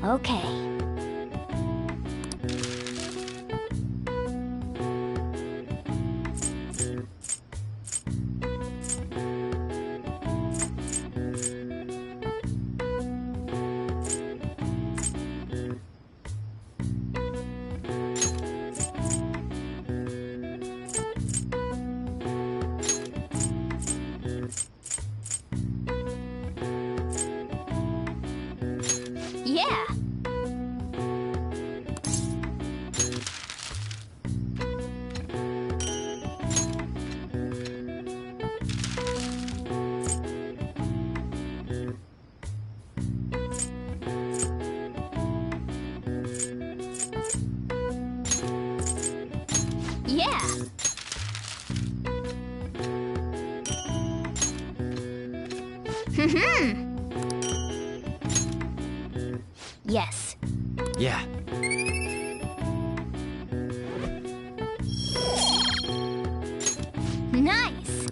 Okay. Yeah. Yeah. Yes. Yeah. Nice.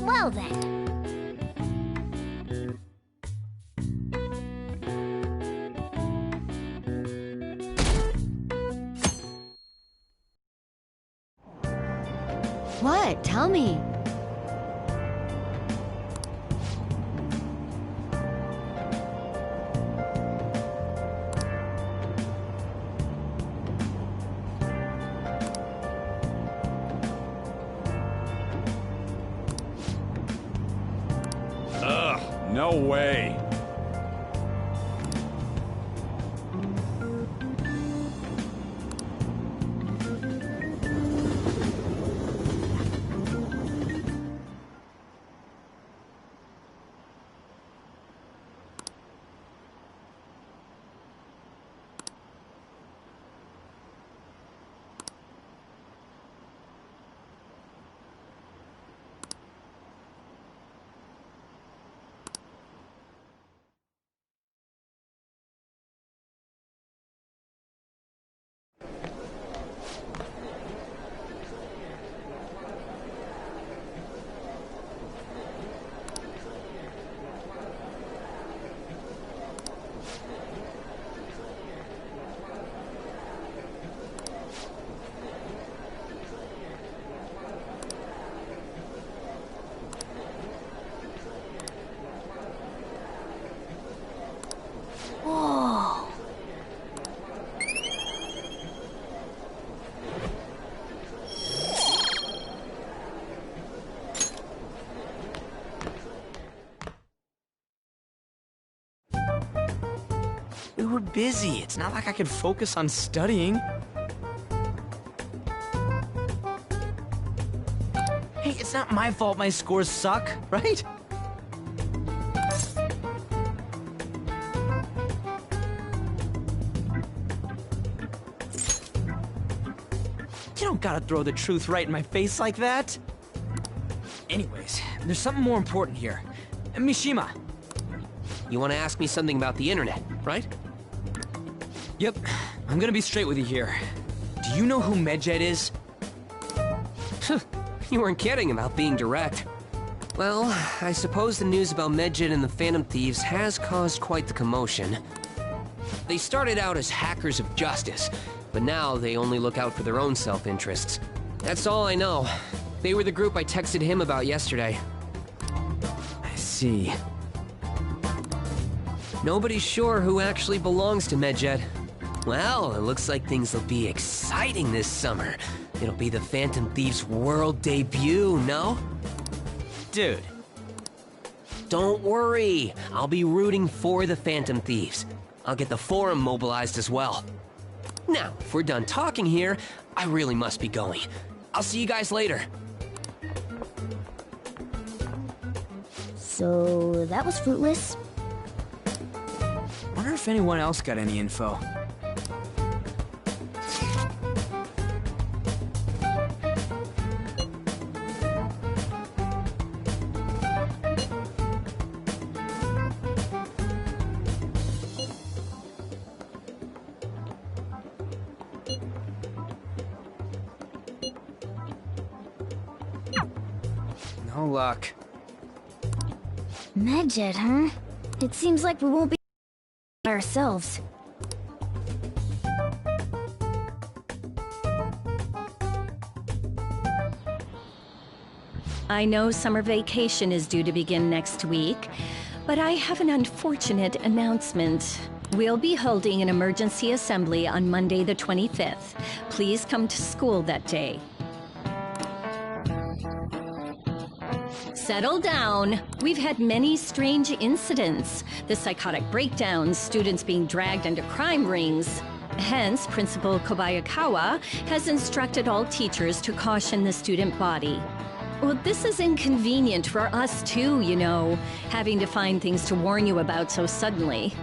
Well then. What? Tell me. Ugh, no way. Whoa. We were busy. It's not like I could focus on studying. Hey, it's not my fault my scores suck, right? You don't gotta throw the truth right in my face like that. Anyways, there's something more important here. Mishima. You want to ask me something about the internet, right? Yep, I'm gonna be straight with you here. Do you know who Medjed is? You weren't kidding about being direct. Well, I suppose the news about Medjed and the Phantom Thieves has caused quite the commotion. They started out as hackers of justice, but now they only look out for their own self-interests. That's all I know. They were the group I texted him about yesterday. I see. Nobody's sure who actually belongs to Medjed. Well, it looks like things will be exciting this summer. It'll be the Phantom Thieves' world debut, no? Dude. Don't worry. I'll be rooting for the Phantom Thieves. I'll get the forum mobilized as well. Now, if we're done talking here, I really must be going. I'll see you guys later. So that was fruitless. Wonder if anyone else got any info. No luck. Medjed, huh? It seems like we won't be by ourselves. I know summer vacation is due to begin next week, but I have an unfortunate announcement. We'll be holding an emergency assembly on Monday the 25th. Please come to school that day. Settle down. We've had many strange incidents. The psychotic breakdowns, students being dragged into crime rings. Hence, Principal Kobayakawa has instructed all teachers to caution the student body. Well, this is inconvenient for us too, you know, having to find things to warn you about so suddenly.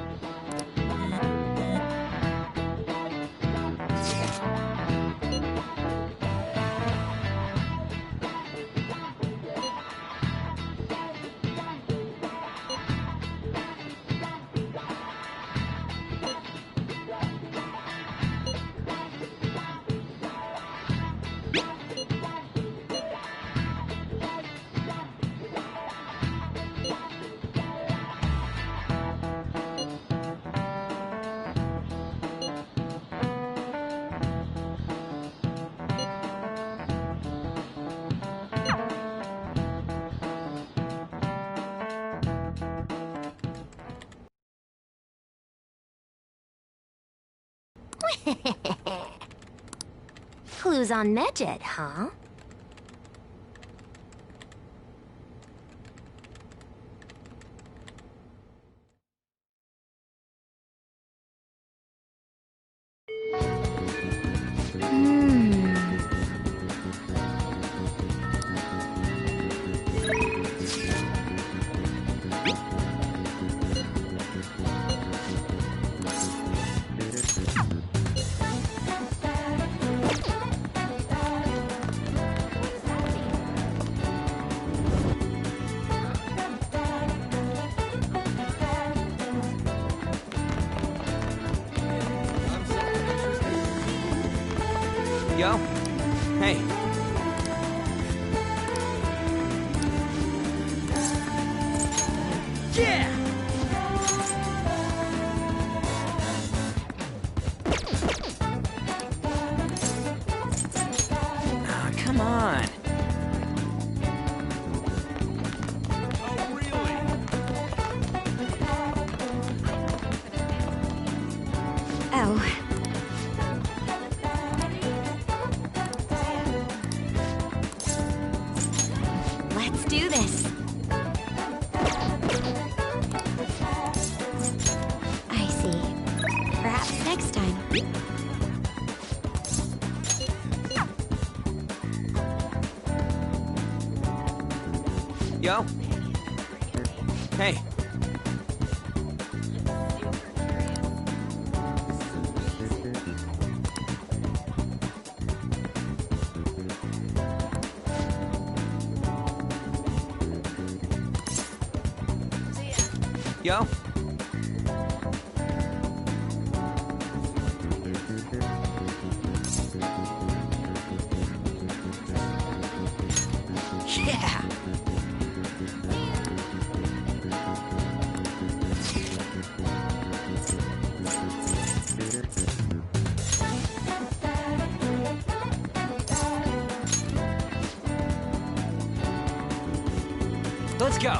Clues on Medjed, huh? Yo. Hey. Yeah! Ah, come on. Oh, really? Oh. Let's do this. I see. Perhaps next time. Yo. Hey. Yo. Yeah. Let's go.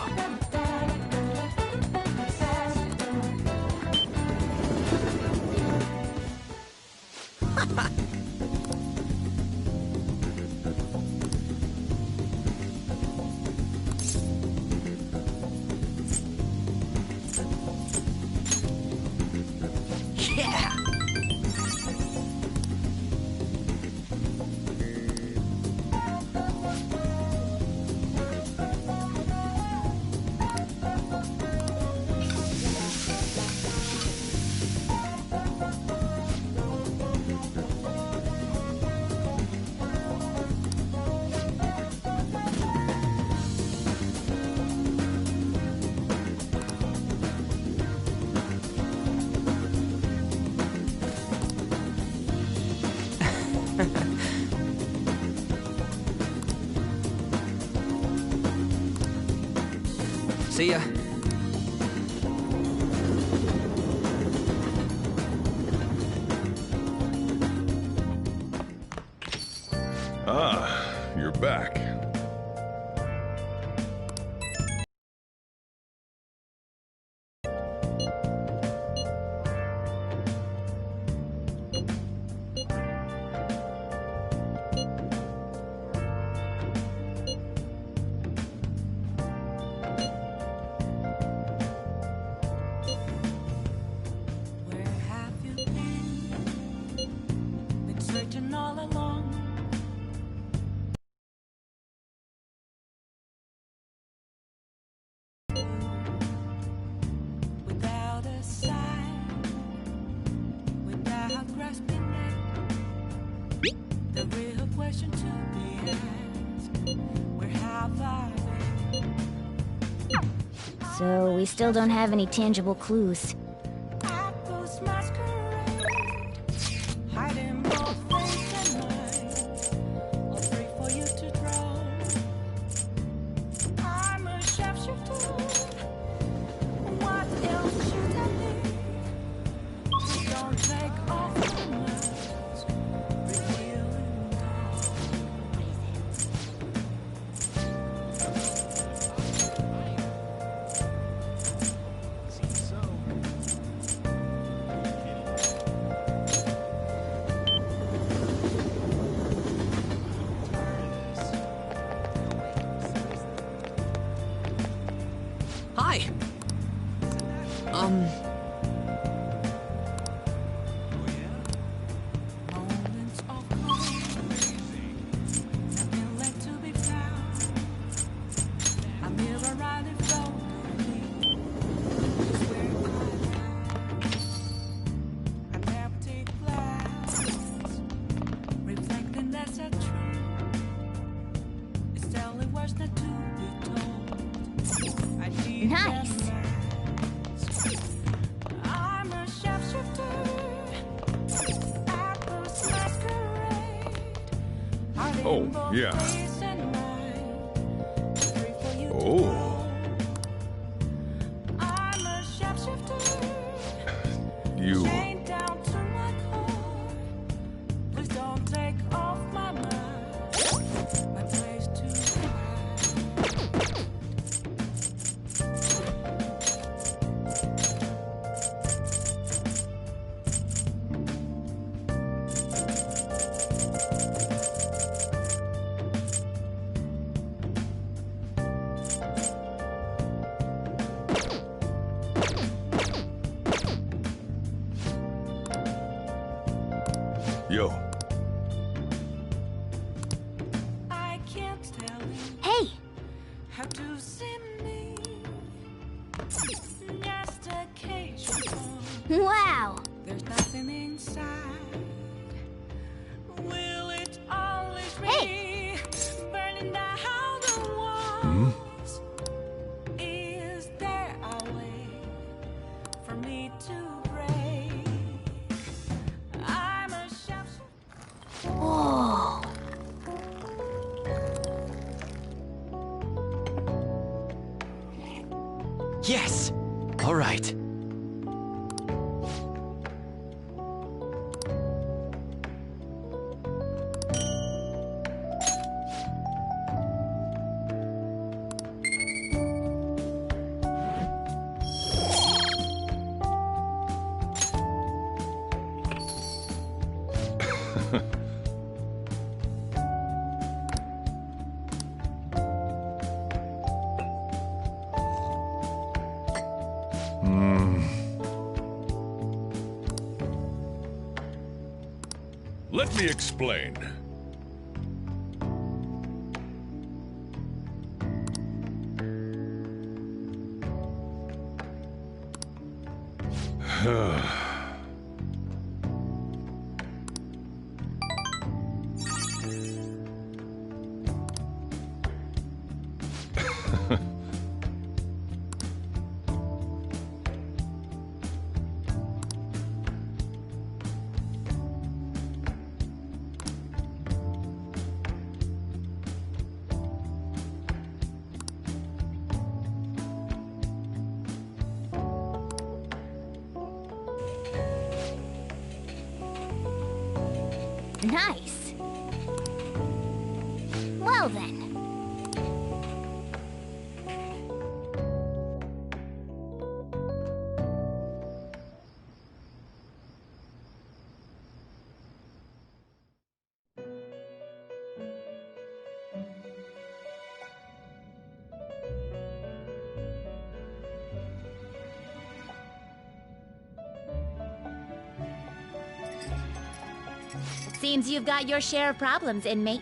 Yeah. See ya. back. Where have you been? Been searching all along. Without a sign, without grasping it, the real question to be asked: where have I been? So we still don't have any tangible clues. Apples masquerade, hiding both face and mind, all three for you to draw. I'm a sharpshooter. What else should I need? Don't take off my mask, revealing all. Hi. Moments of calm, nothing left to be found. A mirror right in front of me is where I am. An empty glass, reflecting that's a truth. It's telling words not to be told. I need Nice. a mask. I'm a sharpshooter. Apples masquerade. Oh, yeah. Oh. I'm a sharpshooter. You. Chained down to my core. Please don't take off my mask. My place to hide. Yo. I can't tell you Hey! how to see me. Just occasional. Wow! There's nothing inside. Will it always be Hey! burning down the walls? Is there a way for me to break? I'm a sharpshooter. Whoa! Yes! All right. Let me explain. Nice! Well Now then. Seems you've got your share of problems, inmate.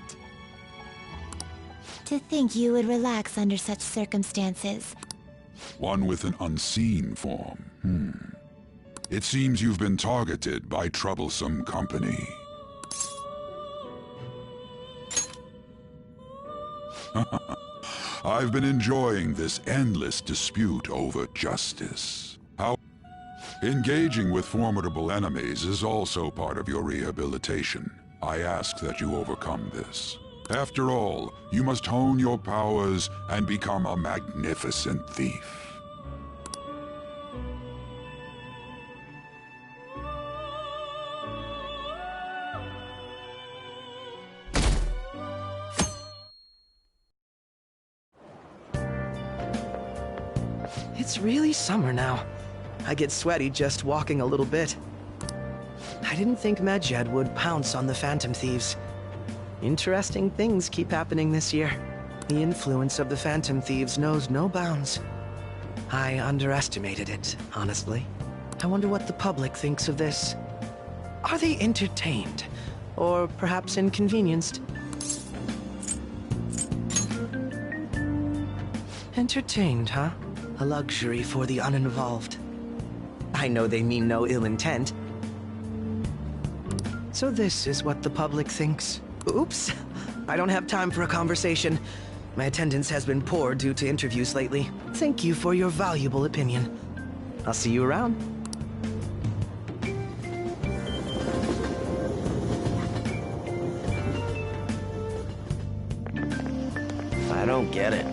To think you would relax under such circumstances. One with an unseen form. It seems you've been targeted by troublesome company. I've been enjoying this endless dispute over justice. How engaging with formidable enemies is also part of your rehabilitation. I ask that you overcome this. After all, you must hone your powers and become a magnificent thief. It's really summer now. I get sweaty just walking a little bit. I didn't think Medjed would pounce on the Phantom Thieves. Interesting things keep happening this year. The influence of the Phantom Thieves knows no bounds. I underestimated it, honestly. I wonder what the public thinks of this. Are they entertained? Or perhaps inconvenienced? Entertained, huh? A luxury for the uninvolved. I know they mean no ill intent. So this is what the public thinks. Oops, I don't have time for a conversation. My attendance has been poor due to interviews lately. Thank you for your valuable opinion. I'll see you around. I don't get it.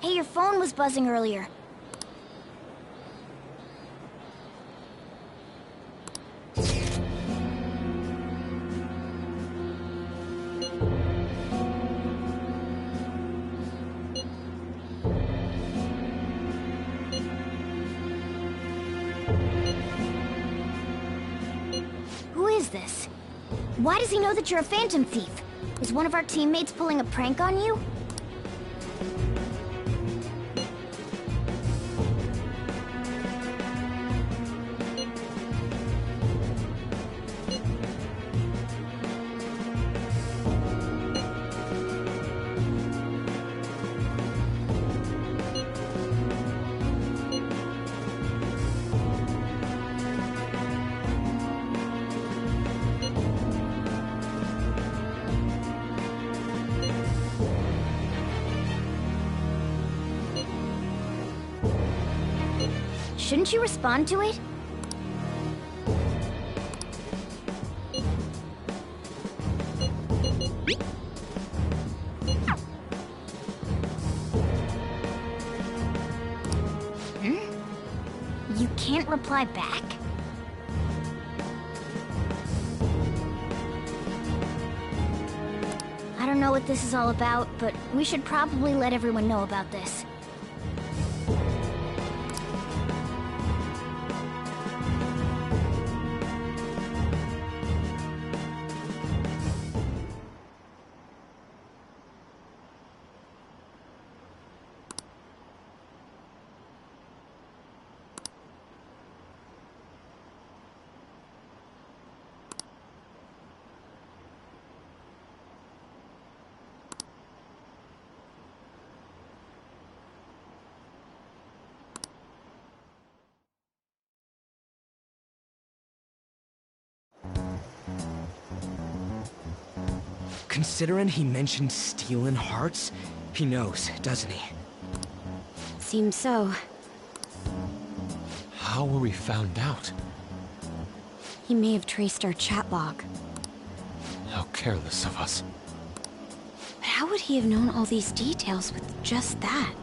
Hey, your phone was buzzing earlier. Who is this? Why does he know that you're a Phantom Thief? Is one of our teammates pulling a prank on you? Shouldn't you respond to it? You can't reply back? I don't know what this is all about, but we should probably let everyone know about this. Considering he mentioned stealing hearts, he knows, doesn't he? Seems so. How were we found out? He may have traced our chat log. How careless of us. But how would he have known all these details with just that?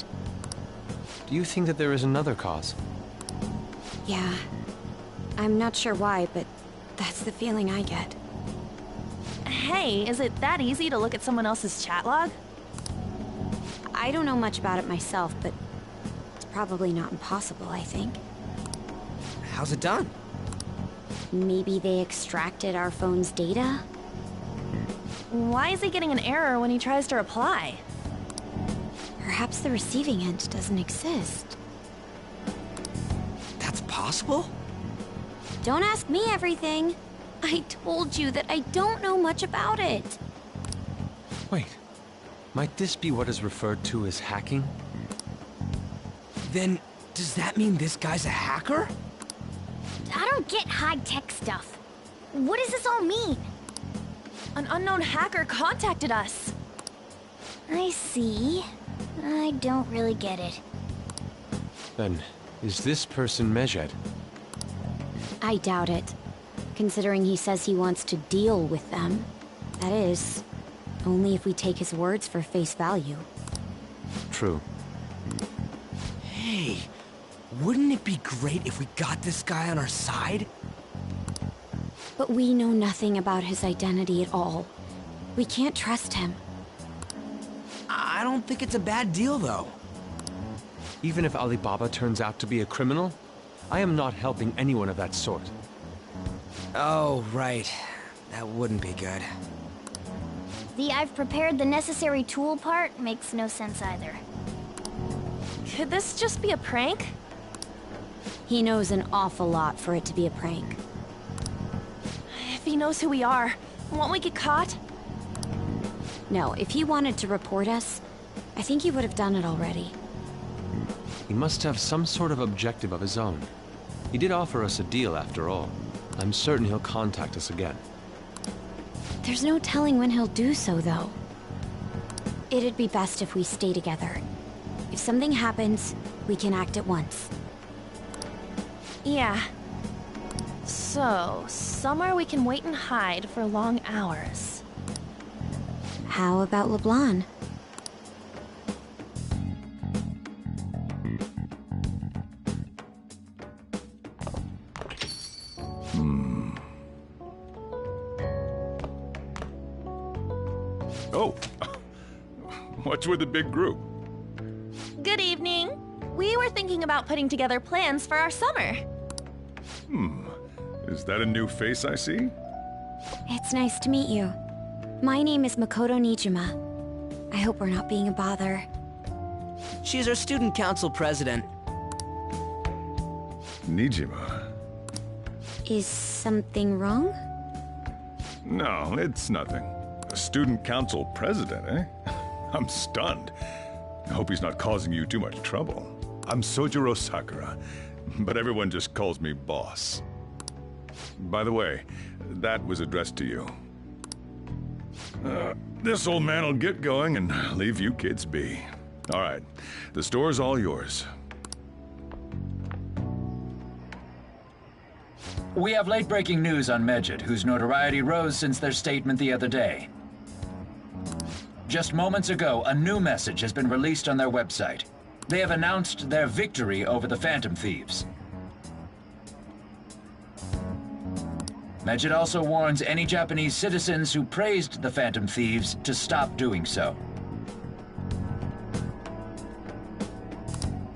Do you think that there is another cause? Yeah. I'm not sure why, but that's the feeling I get. Hey, is it that easy to look at someone else's chat log? I don't know much about it myself, but it's probably not impossible, I think. How's it done? Maybe they extracted our phone's data? Why is he getting an error when he tries to reply? Perhaps the receiving end doesn't exist. That's possible? Don't ask me everything. I told you that I don't know much about it. Wait. Might this be what is referred to as hacking? Then, does that mean this guy's a hacker? I don't get high-tech stuff. What does this all mean? An unknown hacker contacted us. I see. I don't really get it. Then, is this person Medjed? I doubt it. Considering he says he wants to deal with them. That is, only if we take his words for face value. True. Hey, wouldn't it be great if we got this guy on our side? But we know nothing about his identity at all. We can't trust him. I don't think it's a bad deal, though. Even if Alibaba turns out to be a criminal, I am not helping anyone of that sort. Oh, right. That wouldn't be good. The "I've prepared the necessary tool" part makes no sense either. Could this just be a prank? He knows an awful lot for it to be a prank. If he knows who we are, won't we get caught? No, if he wanted to report us, I think he would have done it already. He must have some sort of objective of his own. He did offer us a deal after all. I'm certain he'll contact us again. There's no telling when he'll do so, though. It'd be best if we stay together. If something happens, we can act at once. Yeah. So, somewhere we can wait and hide for long hours. How about LeBlanc? Oh, what's with the big group? Good evening. We were thinking about putting together plans for our summer. Is that a new face I see? It's nice to meet you. My name is Makoto Nijima. I hope we're not being a bother. She's our student council president. Nijima? Is something wrong? No, it's nothing. A student council president, eh? I'm stunned. I hope he's not causing you too much trouble. I'm Sojiro Sakura, but everyone just calls me boss. By the way, that was addressed to you. This old man will get going and leave you kids be. All right, the store's all yours. We have late-breaking news on Medjed, whose notoriety rose since their statement the other day. Just moments ago, a new message has been released on their website. They have announced their victory over the Phantom Thieves. Medjed also warns any Japanese citizens who praised the Phantom Thieves to stop doing so.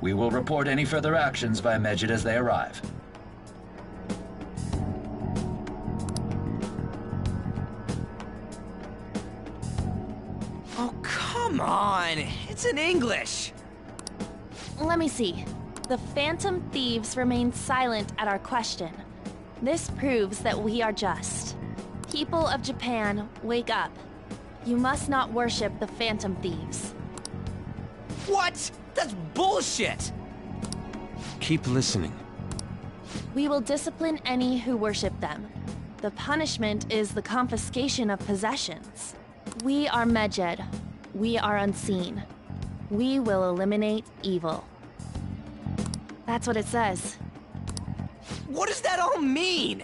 We will report any further actions by Medjed as they arrive. Oh, come on! It's in English! Let me see. The Phantom Thieves remain silent at our question. This proves that we are just. People of Japan, wake up. You must not worship the Phantom Thieves. What? That's bullshit! Keep listening. We will discipline any who worship them. The punishment is the confiscation of possessions. We are Medjed. We are unseen. We will eliminate evil. That's what it says. What does that all mean?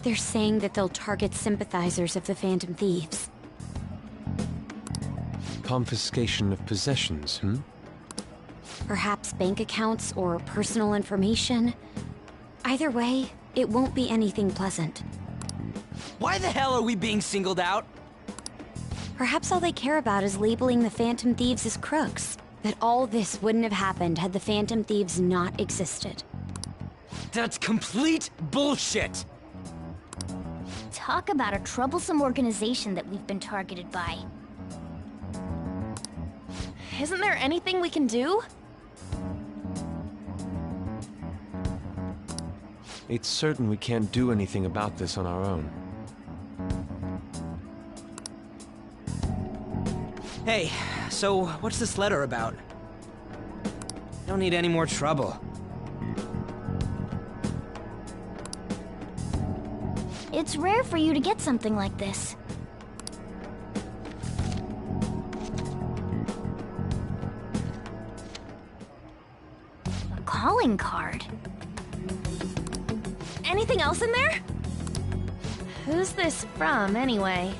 They're saying that they'll target sympathizers of the Phantom Thieves. Confiscation of possessions, hmm? Perhaps bank accounts or personal information. Either way, it won't be anything pleasant. Why the hell are we being singled out? Perhaps all they care about is labeling the Phantom Thieves as crooks. That all this wouldn't have happened had the Phantom Thieves not existed. That's complete bullshit! Talk about a troublesome organization that we've been targeted by. Isn't there anything we can do? It's certain we can't do anything about this on our own. Hey, so what's this letter about? I don't need any more trouble. It's rare for you to get something like this. A calling card. Anything else in there? Who's this from, anyway?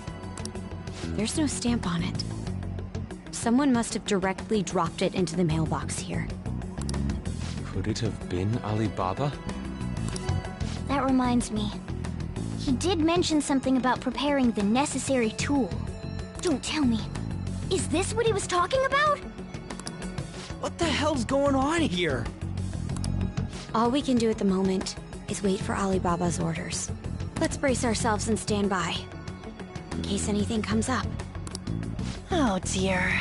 There's no stamp on it. Someone must have directly dropped it into the mailbox here. Could it have been Alibaba? That reminds me. He did mention something about preparing the necessary tool. Don't tell me. Is this what he was talking about? What the hell's going on here? All we can do at the moment is wait for Alibaba's orders. Let's brace ourselves and stand by, in case anything comes up. Oh dear.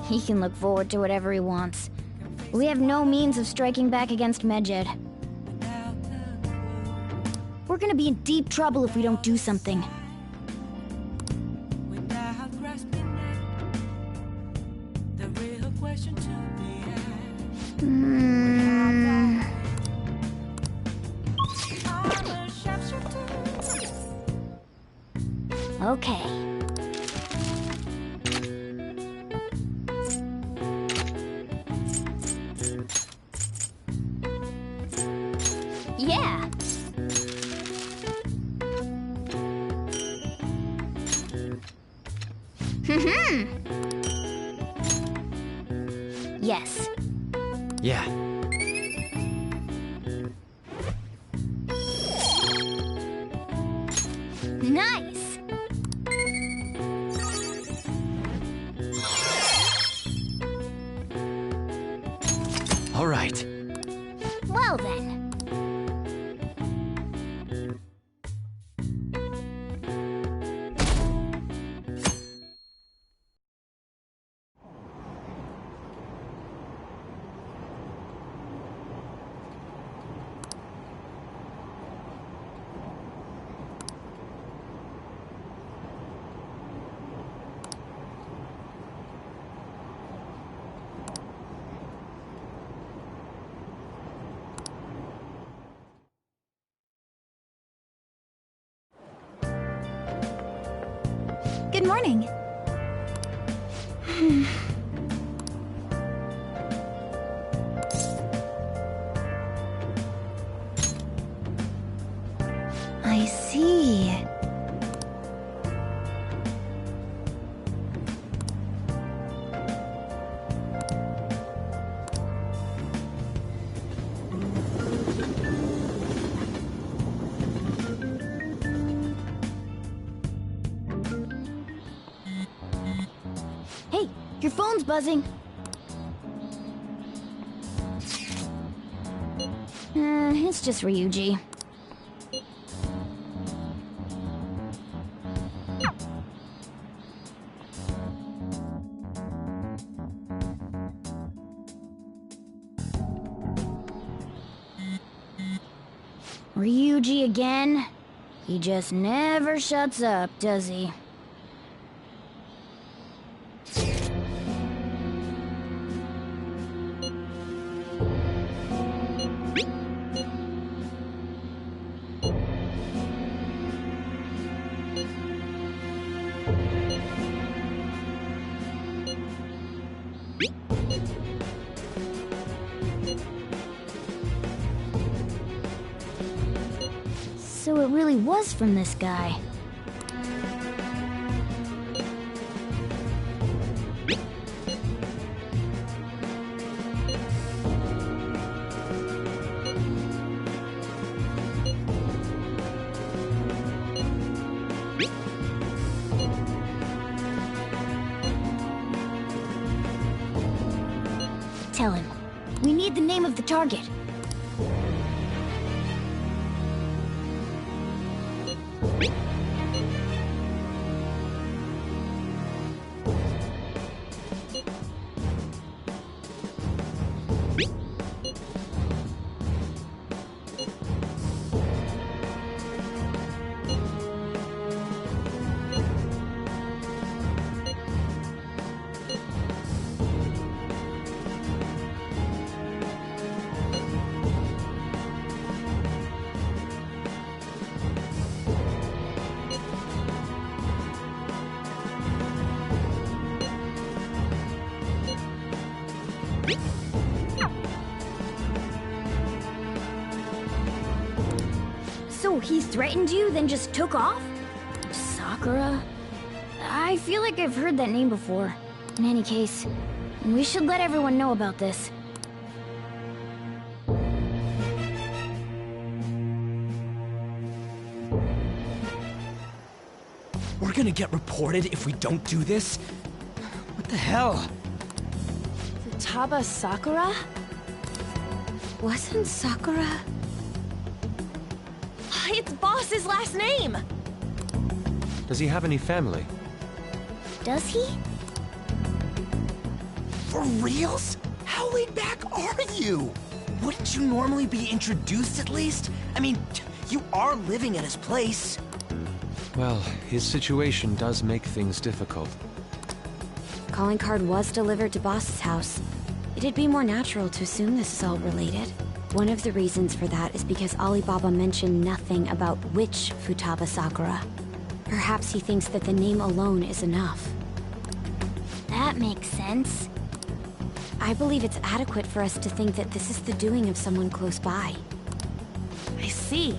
He can look forward to whatever he wants. We have no means of striking back against Medjed. We're gonna be in deep trouble if we don't do something. Okay. Yeah. Yes. Yeah. Nice. All right. Well then. Good morning. I see. Hey, your phone's buzzing. It's just Ryuji. Ryuji again? He just never shuts up, does he? So it really was from this guy. Tell him. We need the name of the target. So he threatened you, then just took off? Sakura? I feel like I've heard that name before. In any case, we should let everyone know about this. We're gonna get reported if we don't do this? What the hell? Futaba Sakura? Wasn't Sakura... It's Boss's last name! Does he have any family? Does he? For reals? How laid back are you? Wouldn't you normally be introduced at least? I mean, you are living at his place. Well, his situation does make things difficult. Calling card was delivered to Boss's house. It'd be more natural to assume this is all related. One of the reasons for that is because Alibaba mentioned nothing about which Futaba Sakura. Perhaps he thinks that the name alone is enough. That makes sense. I believe it's adequate for us to think that this is the doing of someone close by. I see.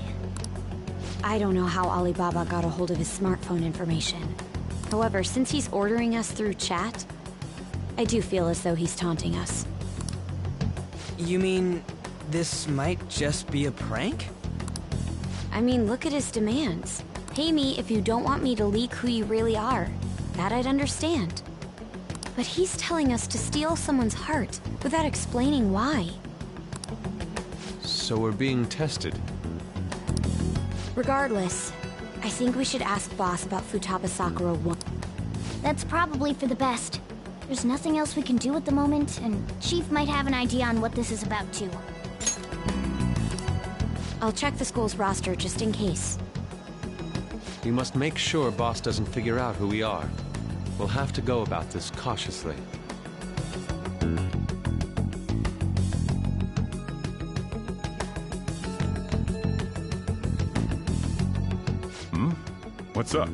I don't know how Alibaba got a hold of his smartphone information. However, since he's ordering us through chat, I do feel as though he's taunting us. You mean... this might just be a prank? I mean, look at his demands. Pay me if you don't want me to leak who you really are. That I'd understand. But he's telling us to steal someone's heart without explaining why. So we're being tested. Regardless, I think we should ask Boss about Futaba Sakura 1. That's probably for the best. There's nothing else we can do at the moment, and Chief might have an idea on what this is about too. I'll check the school's roster just in case. We must make sure Boss doesn't figure out who we are. We'll have to go about this cautiously. What's up?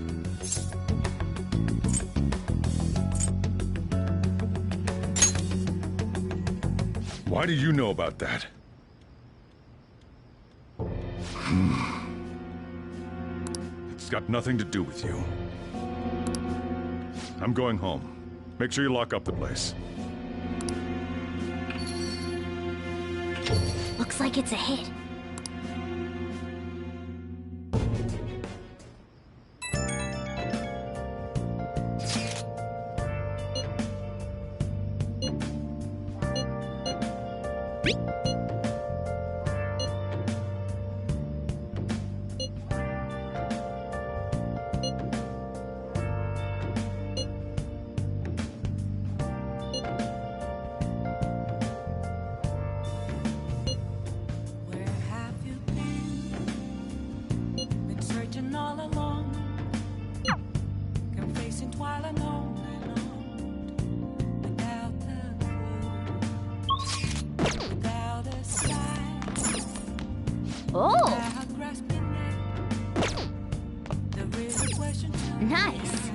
Why do you know about that? It's got nothing to do with you. I'm going home. Make sure you lock up the place. Looks like it's a hit. Where have you been? Oh! grasping it. There is a question to Nice.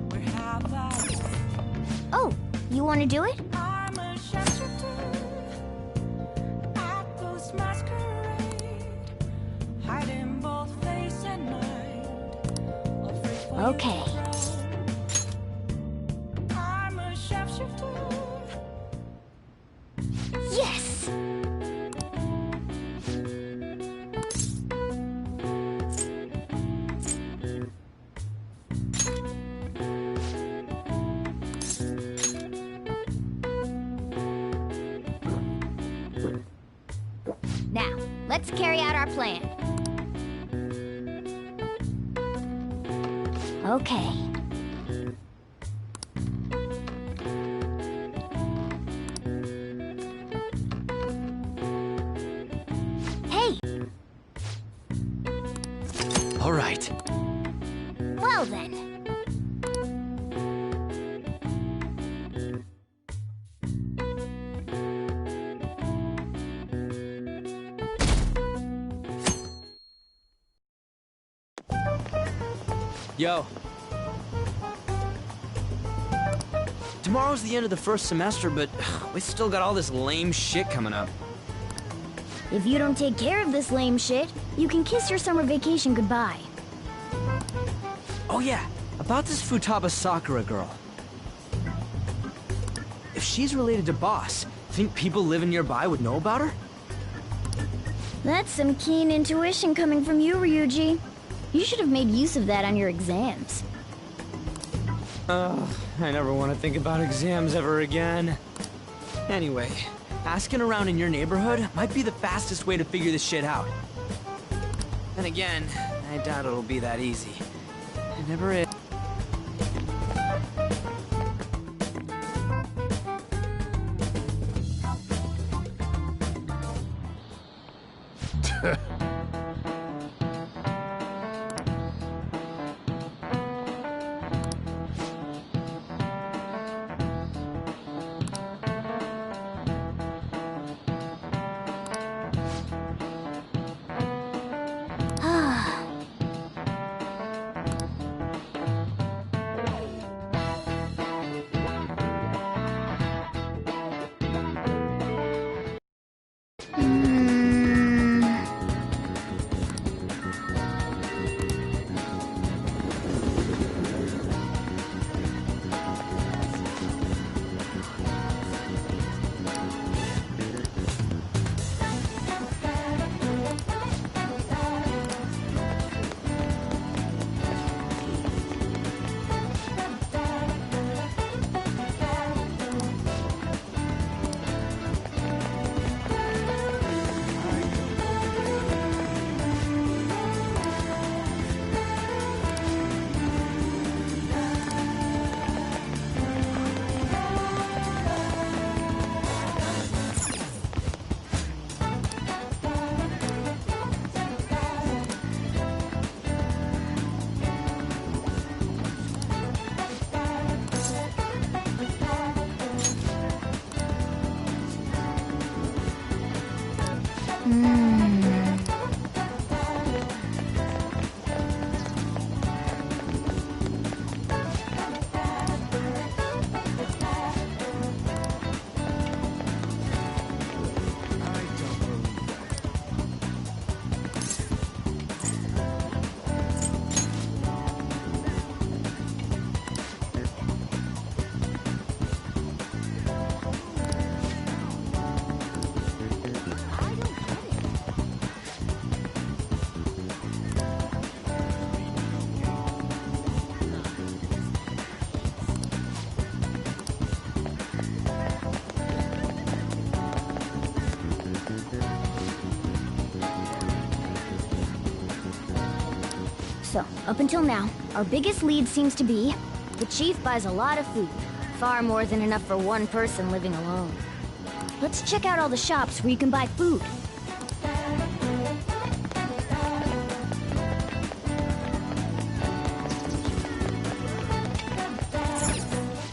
where have I? Oh, you want to do it? I'm a shapeshifter. I ghost masquerade, hiding both face and mind. Afraid for you Okay. to know. I'm a shapeshifter. Yes! Now, let's carry out our plan. Okay. Hey! All right. Well then. Yo. Tomorrow's the end of the first semester, but we still got all this lame shit coming up. If you don't take care of this lame shit, you can kiss your summer vacation goodbye. Oh yeah, about this Futaba Sakura girl. If she's related to Boss, think people living nearby would know about her? That's some keen intuition coming from you, Ryuji. You should have made use of that on your exams. Ugh, I never want to think about exams ever again. Anyway, asking around in your neighborhood might be the fastest way to figure this shit out. Then again, I doubt it'll be that easy. It never is. So, up until now, our biggest lead seems to be the chief buys a lot of food. Far more than enough for one person living alone. Let's check out all the shops where you can buy food.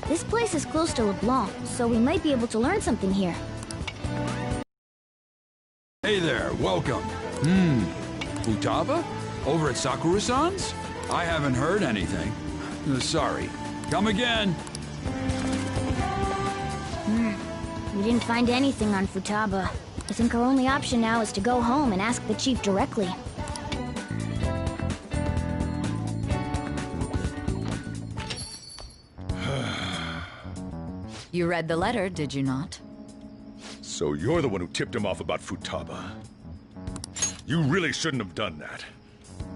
This place is close to LeBlanc, so we might be able to learn something here. Hey there, welcome. Futaba? Over at Sakura-san's? I haven't heard anything. Sorry. Come again. We didn't find anything on Futaba. I think our only option now is to go home and ask the chief directly. You read the letter, did you not? So you're the one who tipped him off about Futaba. You really shouldn't have done that.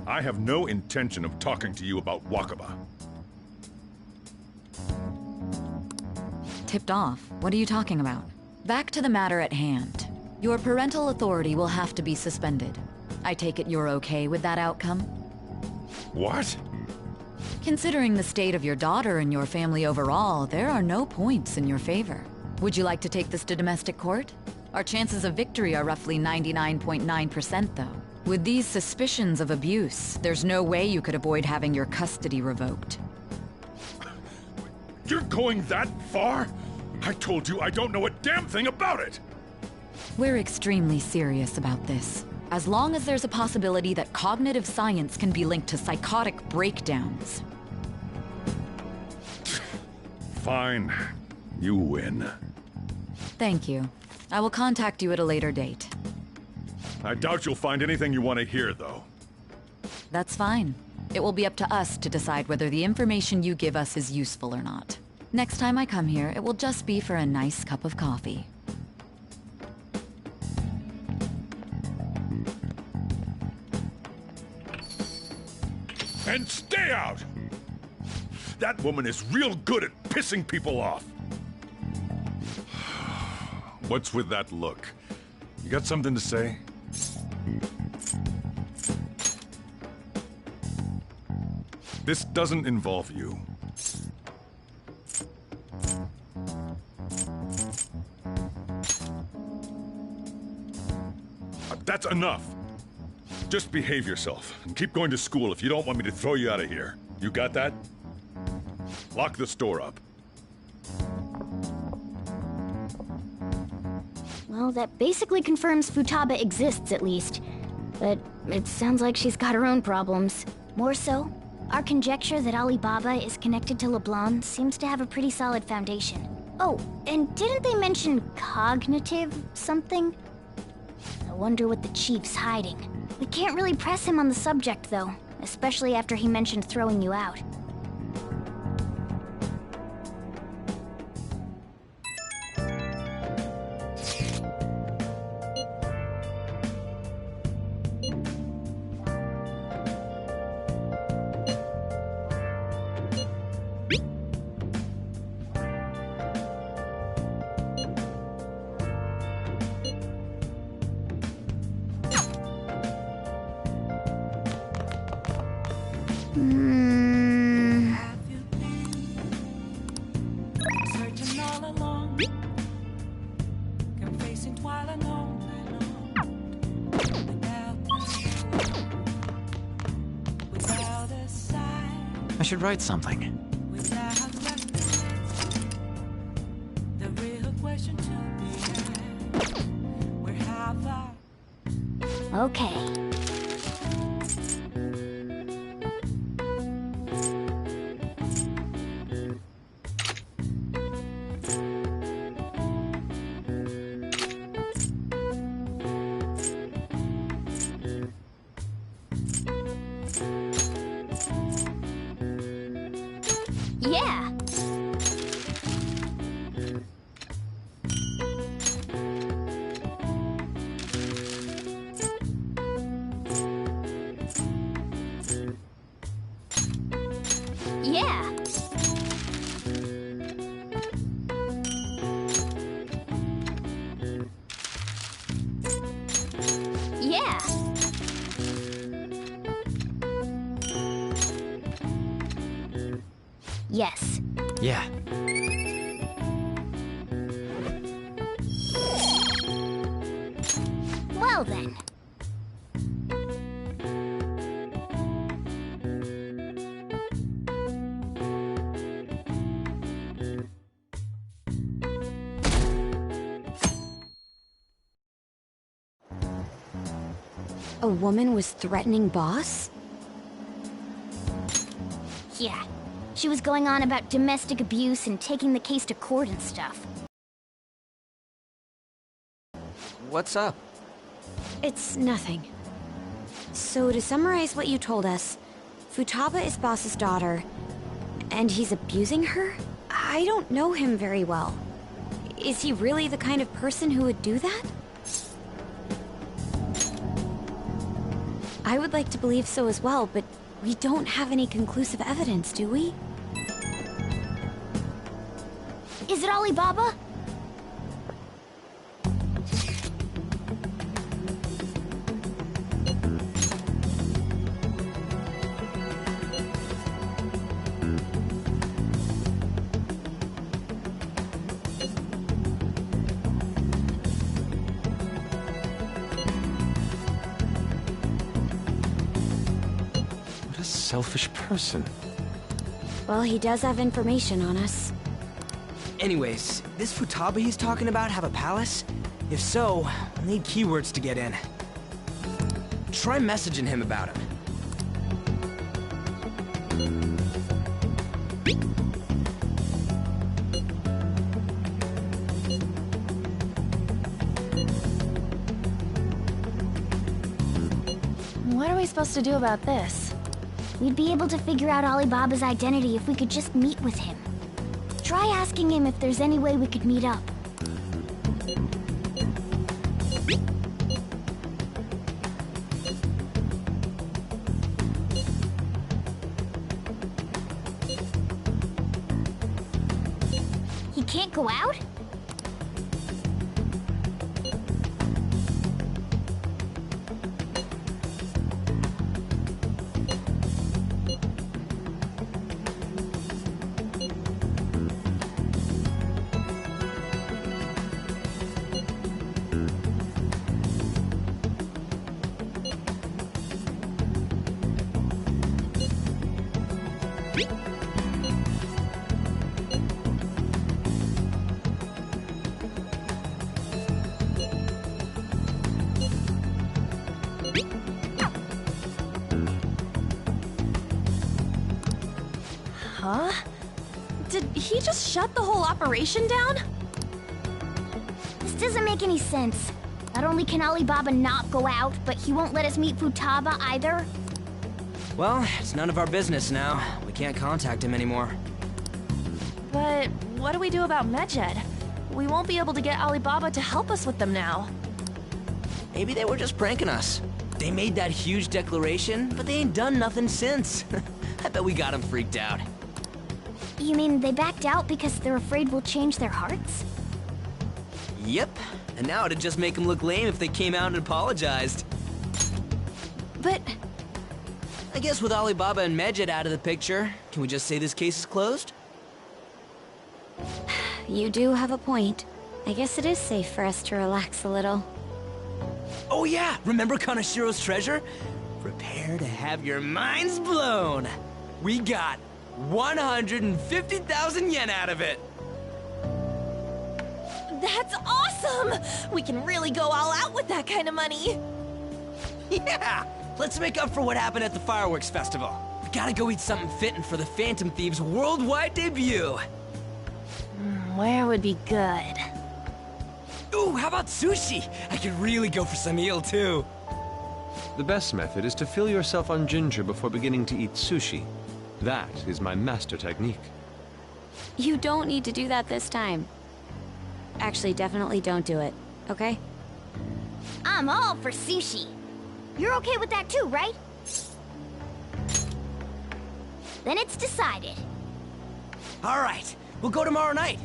I have no intention of talking to you about Wakaba. Tipped off? What are you talking about? Back to the matter at hand. Your parental authority will have to be suspended. I take it you're okay with that outcome? What? Considering the state of your daughter and your family overall, there are no points in your favor. Would you like to take this to domestic court? Our chances of victory are roughly 99.9%, though. With these suspicions of abuse, there's no way you could avoid having your custody revoked. You're going that far? I told you I don't know a damn thing about it! We're extremely serious about this. As long as there's a possibility that cognitive science can be linked to psychotic breakdowns. Fine. You win. Thank you. I will contact you at a later date. I doubt you'll find anything you want to hear, though. That's fine. It will be up to us to decide whether the information you give us is useful or not. Next time I come here, it will just be for a nice cup of coffee. And stay out! That woman is real good at pissing people off. What's with that look? You got something to say? This doesn't involve you. That's enough. Just behave yourself and keep going to school if you don't want me to throw you out of here. You got that? Lock the store up. Well, that basically confirms Futaba exists, at least. But it sounds like she's got her own problems. More so, our conjecture that Alibaba is connected to LeBlanc seems to have a pretty solid foundation. Oh, and didn't they mention cognitive something? I wonder what the chief's hiding. We can't really press him on the subject, though, especially after he mentioned throwing you out. Searching all along, confessing while alone, without a sign, I should write something. without the real question to be asked, where have I? Okay. Yeah. Yeah. Yeah. Yes. Yeah. Well then. A woman was threatening Boss? Yeah. She was going on about domestic abuse and taking the case to court and stuff. What's up? It's nothing. So to summarize what you told us, Futaba is Boss's daughter, and he's abusing her? I don't know him very well. Is he really the kind of person who would do that? I would like to believe so as well, but we don't have any conclusive evidence, do we? Is it Alibaba? What a selfish person. Well, he does have information on us. Anyways, this Futaba he's talking about have a palace? If so, we'll need keywords to get in. Try messaging him about him. What are we supposed to do about this? We'd be able to figure out Alibaba's identity if we could just meet with him. Try asking him if there's any way we could meet up. He can't go out? Huh? Did he just shut the whole operation down? This doesn't make any sense. Not only can Alibaba not go out, but he won't let us meet Futaba either. Well, it's none of our business now. We can't contact him anymore. But what do we do about Medjed? We won't be able to get Alibaba to help us with them now. Maybe they were just pranking us. They made that huge declaration, but they ain't done nothing since. I bet we got them freaked out. You mean they backed out because they're afraid we'll change their hearts? Yep. And now it'd just make them look lame if they came out and apologized. But I guess with Alibaba and Medjed out of the picture, can we just say this case is closed? You do have a point. I guess it is safe for us to relax a little. Oh yeah, remember Kanashiro's treasure? Prepare to have your minds blown. We got 150,000 yen out of it. that's awesome! We can really go all out with that kind of money. Yeah! Let's make up for what happened at the fireworks festival. We gotta go eat something fitting for the Phantom Thieves' worldwide debut. Where would be good? Ooh, how about sushi? I could really go for some eel, too. The best method is to fill yourself on ginger before beginning to eat sushi. That is my master technique. You don't need to do that this time. Actually, definitely don't do it, okay? I'm all for sushi. You're okay with that too, right? Then it's decided. All right, we'll go tomorrow night.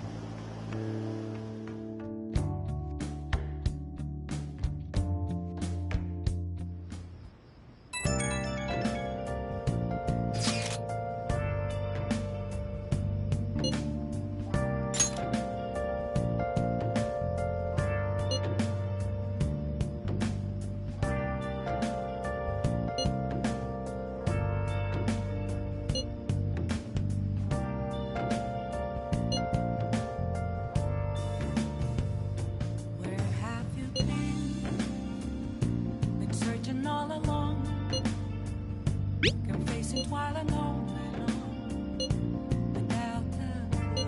innocent while I'm going on without a clue,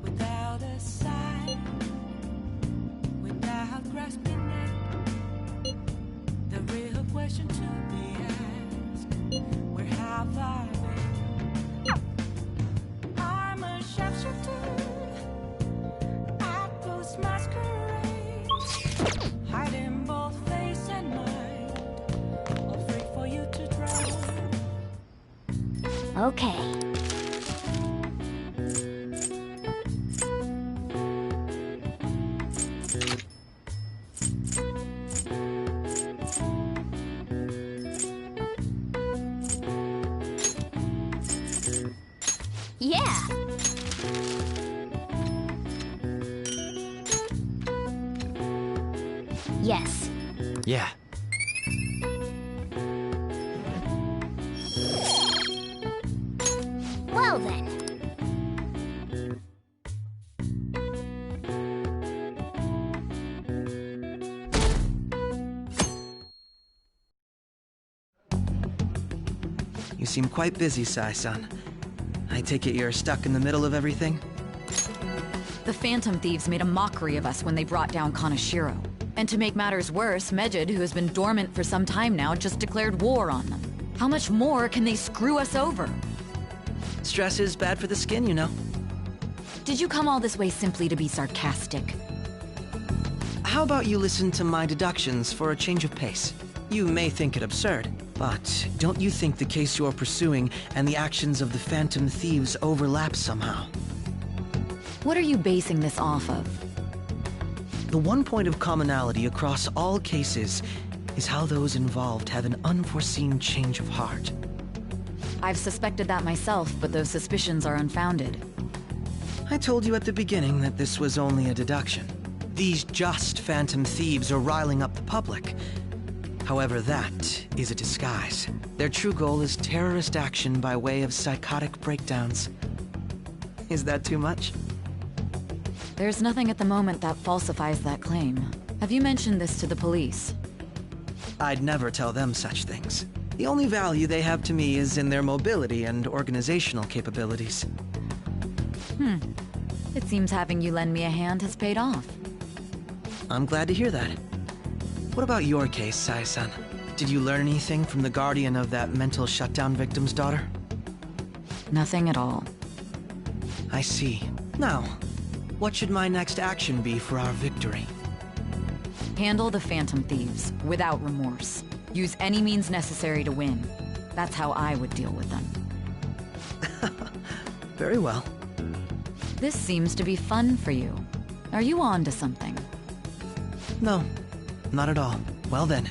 without a sign, without grasping it. The real question to be asked: where have I been? I'm a sharpshooter at ghost masquerade, hiding both face and mind, afraid for you to drown. Okay. Yeah. Yes. Yeah. Well then. You seem quite busy, Sai-san. I take it you're stuck in the middle of everything? The Phantom Thieves made a mockery of us when they brought down Kaneshiro. And to make matters worse, Mejid, who has been dormant for some time now, just declared war on them. How much more can they screw us over? Stress is bad for the skin, you know. Did you come all this way simply to be sarcastic? How about you listen to my deductions for a change of pace? You may think it absurd, but don't you think the case you're pursuing and the actions of the Phantom Thieves overlap somehow? What are you basing this off of? The one point of commonality across all cases is how those involved have an unforeseen change of heart. I've suspected that myself, but those suspicions are unfounded. I told you at the beginning that this was only a deduction. These just Phantom Thieves are riling up the public. However, that is a disguise. Their true goal is terrorist action by way of psychotic breakdowns. Is that too much? There's nothing at the moment that falsifies that claim. Have you mentioned this to the police? I'd never tell them such things. The only value they have to me is in their mobility and organizational capabilities. It seems having you lend me a hand has paid off. I'm glad to hear that. What about your case, Sai-san? Did you learn anything from the guardian of that mental shutdown victim's daughter? Nothing at all. I see. Now, what should my next action be for our victory? Handle the Phantom Thieves, without remorse. Use any means necessary to win. That's how I would deal with them. Very well. This seems to be fun for you. Are you on to something? No, not at all. Well then,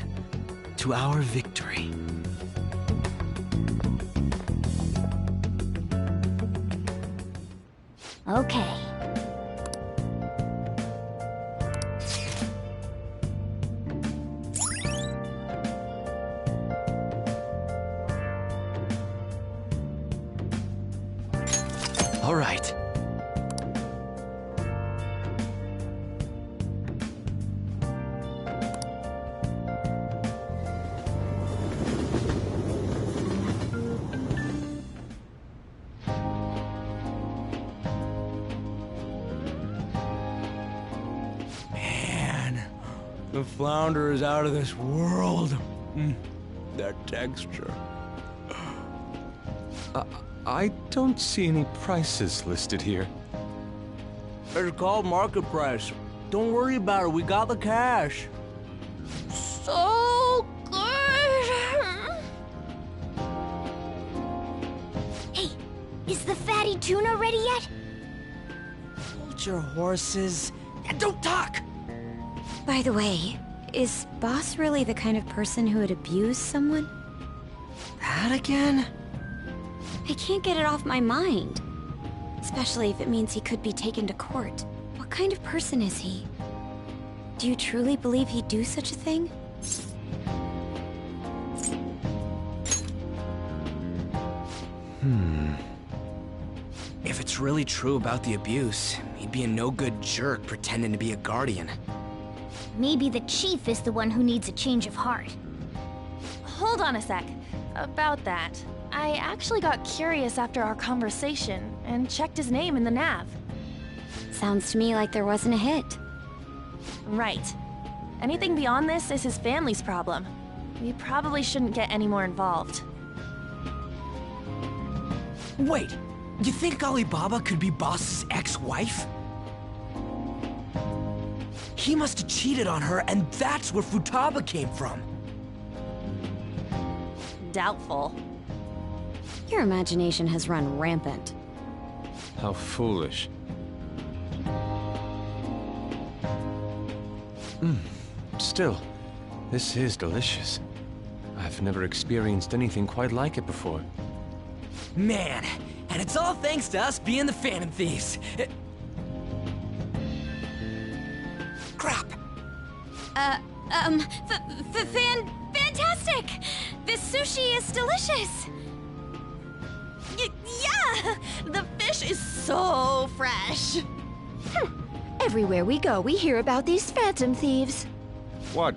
to our victory. Okay. All right. Man, the flounder is out of this world. That texture. I don't see any prices listed here. It's called market price. Don't worry about it, we got the cash. So good! Hey, is the fatty tuna ready yet? Hold your horses and don't talk! By the way, is Boss really the kind of person who would abuse someone? That again? I can't get it off my mind. Especially if it means he could be taken to court. What kind of person is he? Do you truly believe he'd do such a thing? If it's really true about the abuse, he'd be a no-good jerk pretending to be a guardian. Maybe the chief is the one who needs a change of heart. Hold on a sec. about that. I actually got curious after our conversation and checked his name in the nav. Sounds to me like there wasn't a hit. Right. Anything beyond this is his family's problem. We probably shouldn't get any more involved. Wait, you think Alibaba could be Boss's ex-wife? He must have cheated on her, and that's where Futaba came from. Doubtful. Your imagination has run rampant. How foolish. Still, this is delicious. I've never experienced anything quite like it before. Man, and it's all thanks to us being the Phantom Thieves. Crap. Fantastic! This sushi is delicious! Yeah! The fish is so fresh. Everywhere we go, we hear about these phantom thieves. What?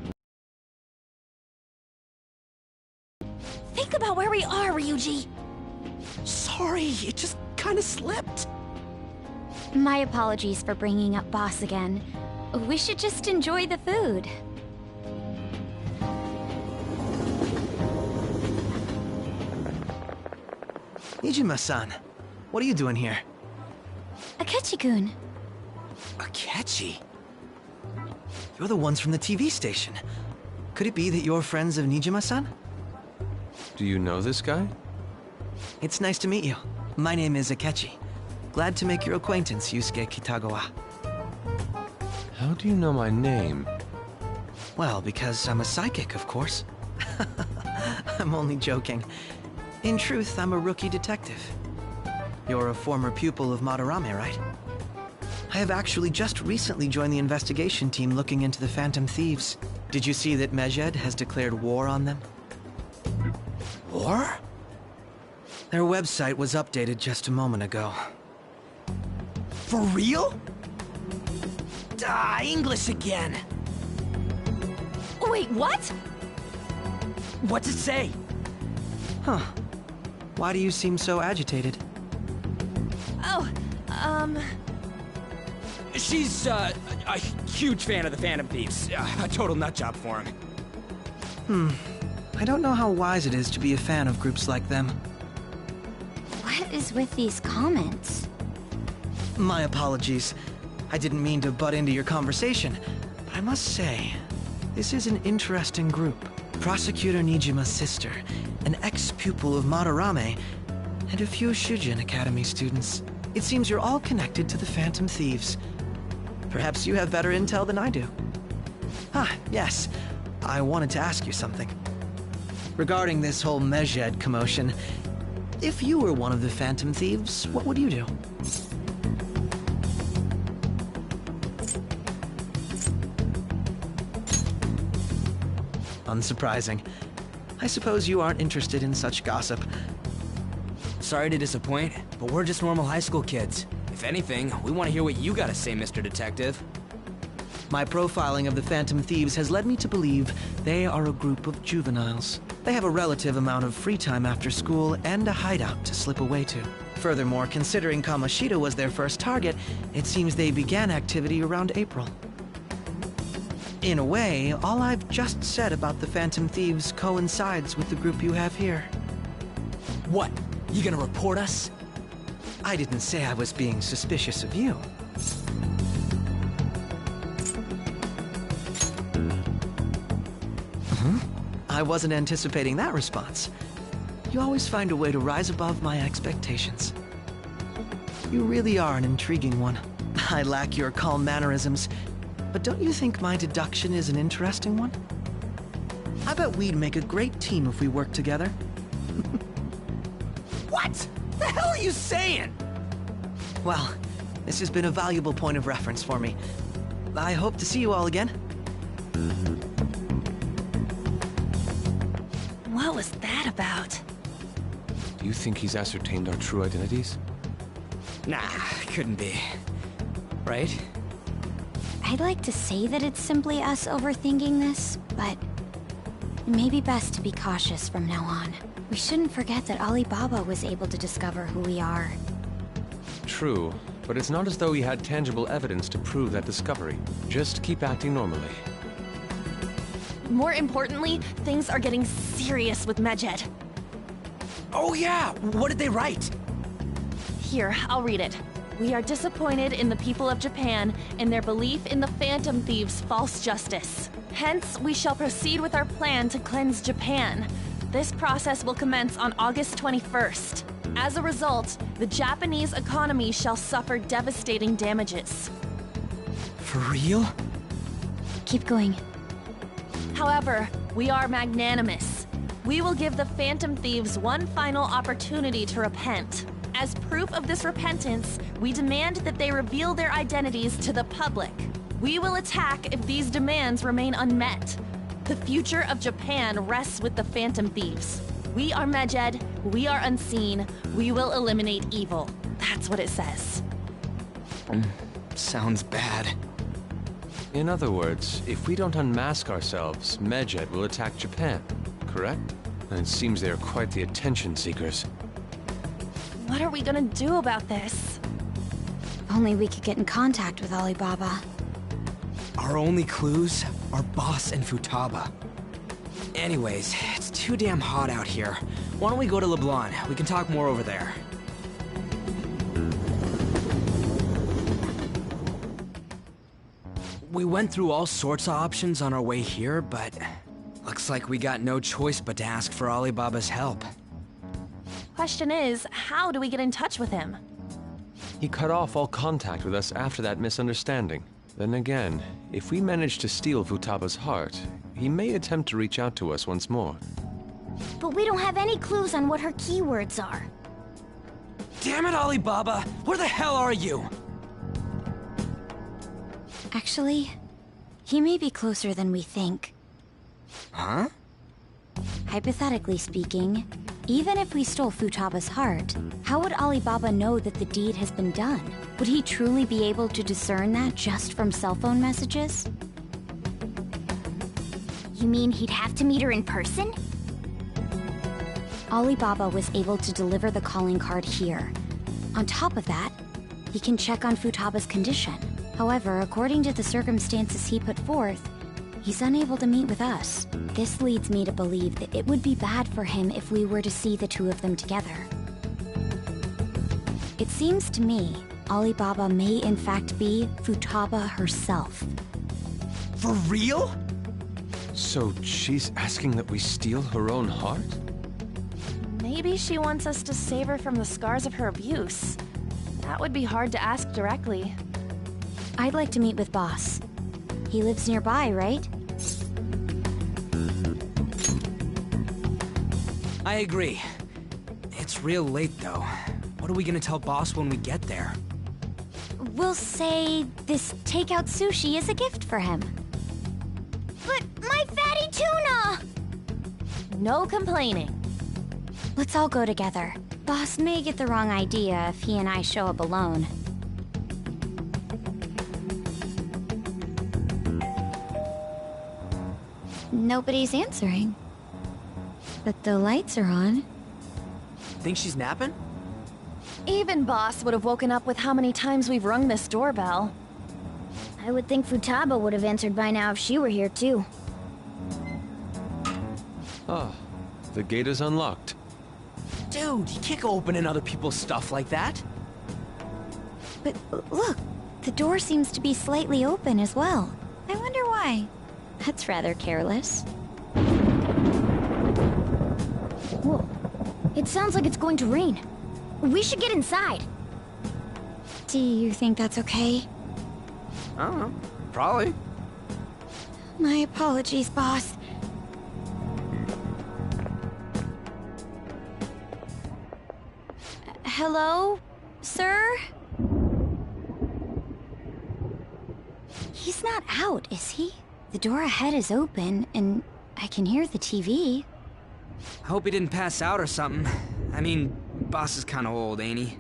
Think about where we are, Ryuji. Sorry, it just kind of slipped. My apologies for bringing up Boss again. We should just enjoy the food. Nijima-san, what are you doing here? Akechi-kun. Akechi? You're the ones from the TV station. Could it be that you're friends of Nijima-san? Do you know this guy? It's nice to meet you. My name is Akechi. Glad to make your acquaintance, Yusuke Kitagawa. How do you know my name? Well, because I'm a psychic, of course. I'm only joking. In truth, I'm a rookie detective. You're a former pupil of Madarame, right? I have actually just recently joined the investigation team looking into the Phantom Thieves. Did you see that Medjed has declared war on them? War? Their website was updated just a moment ago. For real? English again. Wait, what? What's it say? Huh. Why do you seem so agitated? Oh, She's, a huge fan of the Phantom Thieves. A total nutjob for him. I don't know how wise it is to be a fan of groups like them. What is with these comments? My apologies. I didn't mean to butt into your conversation, but I must say, this is an interesting group. Prosecutor Nijima's sister, an ex-pupil of Madarame, and a few Shujin Academy students. It seems you're all connected to the Phantom Thieves. Perhaps you have better intel than I do. Yes. I wanted to ask you something. Regarding this whole Medjed commotion, if you were one of the Phantom Thieves, what would you do? Unsurprising. I suppose you aren't interested in such gossip. Sorry to disappoint, but we're just normal high school kids. If anything, we want to hear what you gotta say, Mr. Detective. My profiling of the Phantom Thieves has led me to believe they are a group of juveniles. They have a relative amount of free time after school and a hideout to slip away to. Furthermore, considering Kamoshida was their first target, it seems they began activity around April. In a way, all I've just said about the Phantom Thieves coincides with the group you have here. What? You gonna report us? I didn't say I was being suspicious of you. I wasn't anticipating that response. You always find a way to rise above my expectations. You really are an intriguing one. I lack your calm mannerisms, but don't you think my deduction is an interesting one? I bet we'd make a great team if we worked together. What? The hell are you saying? Well, this has been a valuable point of reference for me. I hope to see you all again. What was that about? Do you think he's ascertained our true identities? Nah, couldn't be. Right? I'd like to say that it's simply us overthinking this, but It may be best to be cautious from now on. We shouldn't forget that Alibaba was able to discover who we are. True, but it's not as though he had tangible evidence to prove that discovery. Just keep acting normally. More importantly, things are getting serious with Medjed. Oh yeah, what did they write? Here, I'll read it. We are disappointed in the people of Japan and their belief in the Phantom Thieves' false justice. Hence, we shall proceed with our plan to cleanse Japan. This process will commence on August 21st. As a result, the Japanese economy shall suffer devastating damages. For real? Keep going. However, we are magnanimous. We will give the Phantom Thieves one final opportunity to repent. As proof of this repentance, we demand that they reveal their identities to the public. We will attack if these demands remain unmet. The future of Japan rests with the Phantom Thieves. We are Medjed, we are unseen, we will eliminate evil. That's what it says. Sounds bad. In other words, if we don't unmask ourselves, Medjed will attack Japan, correct? And it seems they are quite the attention seekers. What are we gonna do about this? Only we could get in contact with Alibaba. Our only clues are Boss and Futaba. Anyways, it's too damn hot out here. Why don't we go to Leblon? We can talk more over there. We went through all sorts of options on our way here, but looks like we got no choice but to ask for Alibaba's help. Question is, how do we get in touch with him? He cut off all contact with us after that misunderstanding. Then again, if we manage to steal Futaba's heart, he may attempt to reach out to us once more. But we don't have any clues on what her keywords are. Damn it, Alibaba! Where the hell are you? Actually, he may be closer than we think. Huh? Hypothetically speaking, even if we stole Futaba's heart, how would Alibaba know that the deed has been done? Would he truly be able to discern that just from cell phone messages? You mean he'd have to meet her in person? Alibaba was able to deliver the calling card here. On top of that, he can check on Futaba's condition. However, according to the circumstances he put forth, he's unable to meet with us. This leads me to believe that it would be bad for him if we were to see the two of them together. It seems to me Alibaba may in fact be Futaba herself. For real? So she's asking that we steal her own heart? Maybe she wants us to save her from the scars of her abuse. That would be hard to ask directly. I'd like to meet with Boss. He lives nearby, right? I agree. It's real late, though. What are we gonna tell Boss when we get there? We'll say this takeout sushi is a gift for him. But my fatty tuna! No complaining. Let's all go together. Boss may get the wrong idea if he and I show up alone. Nobody's answering. But the lights are on. Think she's napping? Even Boss would have woken up with how many times we've rung this doorbell. I would think Futaba would have answered by now if she were here too. Ah, the gate is unlocked. Dude, you can't go opening other people's stuff like that. But look, the door seems to be slightly open as well. I wonder why. That's rather careless. Whoa. It sounds like it's going to rain. We should get inside. Do you think that's okay? I don't know. Probably. My apologies, boss. Hello, sir? He's not out, is he? The door ahead is open, and I can hear the TV. I hope he didn't pass out or something. I mean, Boss is kinda old, ain't he?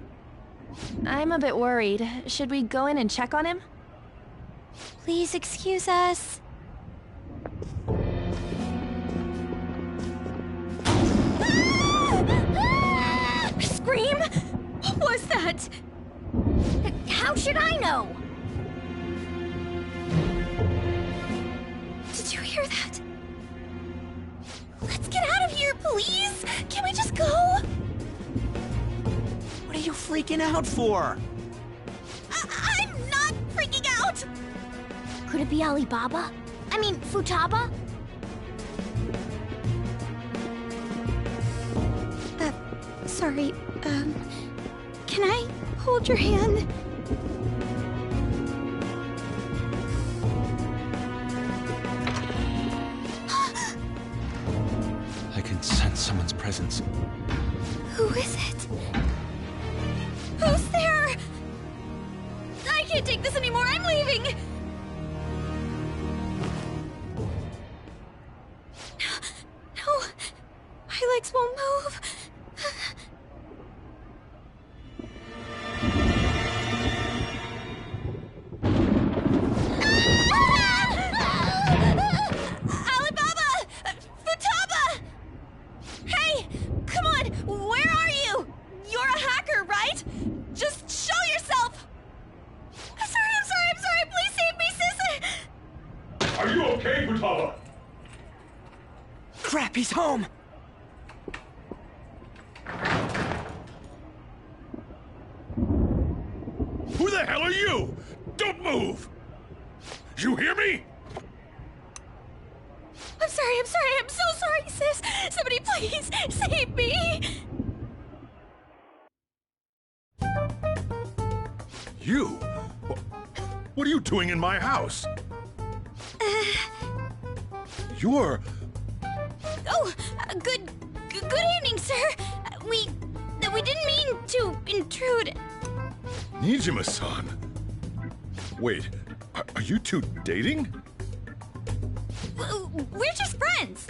I'm a bit worried. Should we go in and check on him? Please excuse us. should I know? Did you hear that? Let's get out of here, please! Can we just go? What are you freaking out for? I'm not freaking out! Could it be Alibaba? I mean, Futaba? Sorry, can I hold your hand? I can sense someone's presence. Who is it? Who's there? I can't take this anymore, I'm leaving! No, my legs won't move. Alibaba! Futaba! Hey, come on, where are you? You're a hacker, right? Just show yourself! I'm sorry, please save me, sis! Are you okay, Futaba? Crap, he's home! Who the hell are you? Don't move! You hear me? I'm so sorry, sis! Somebody please save me! You? What are you doing in my house? You're... Oh, good evening, sir. We didn't mean to intrude. Nijima-san. Wait, are you two dating? We're just friends.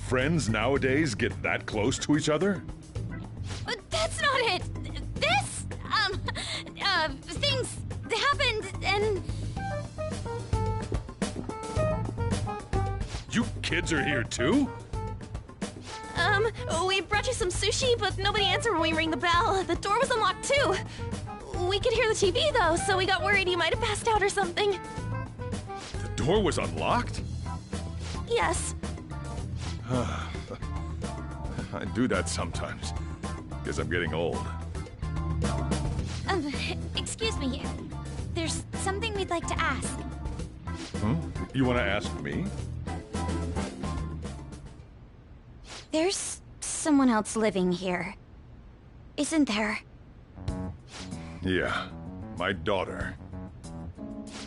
Friends nowadays get that close to each other? That's not it. This, things happened and... You kids are here too? We brought you some sushi, but nobody answered when we rang the bell. The door was unlocked too. We could hear the TV though, so we got worried you might have passed out or something. The door was unlocked? Yes. I do that sometimes. Guess I'm getting old. Excuse me. There's something we'd like to ask. Huh? You want to ask me? There's someone else living here, isn't there? Yeah, my daughter.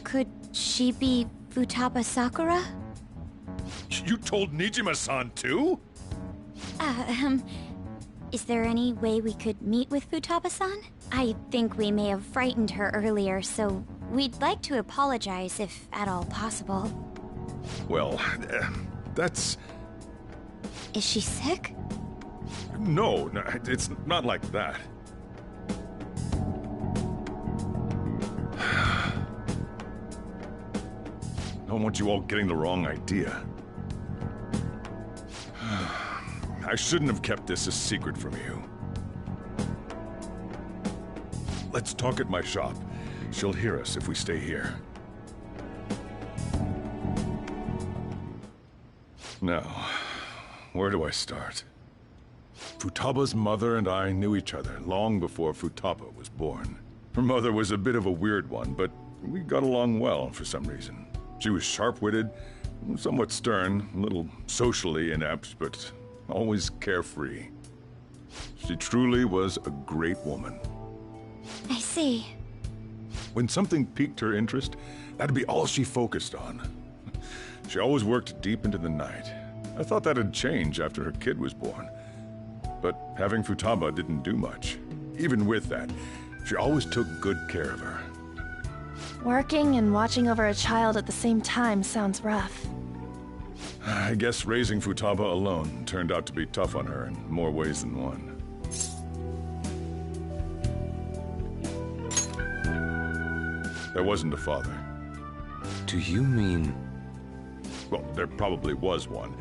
Could she be Futaba Sakura? You told Nijima-san too? Is there any way we could meet with Futaba-san? I think we may have frightened her earlier, so we'd like to apologize if at all possible. Well, that's... Is she sick? No, it's not like that. I don't want you all getting the wrong idea. I shouldn't have kept this a secret from you. Let's talk at my shop. She'll hear us if we stay here. Now, where do I start? Futaba's mother and I knew each other long before Futaba was born. Her mother was a bit of a weird one, but we got along well for some reason. She was sharp-witted, somewhat stern, a little socially inept, but always carefree. She truly was a great woman. I see. When something piqued her interest, that'd be all she focused on. She always worked deep into the night. I thought that'd change after her kid was born. But having Futaba didn't do much. Even with that, she always took good care of her. Working and watching over a child at the same time sounds rough. I guess raising Futaba alone turned out to be tough on her in more ways than one. There wasn't a father. Do you mean... Well, there probably was one.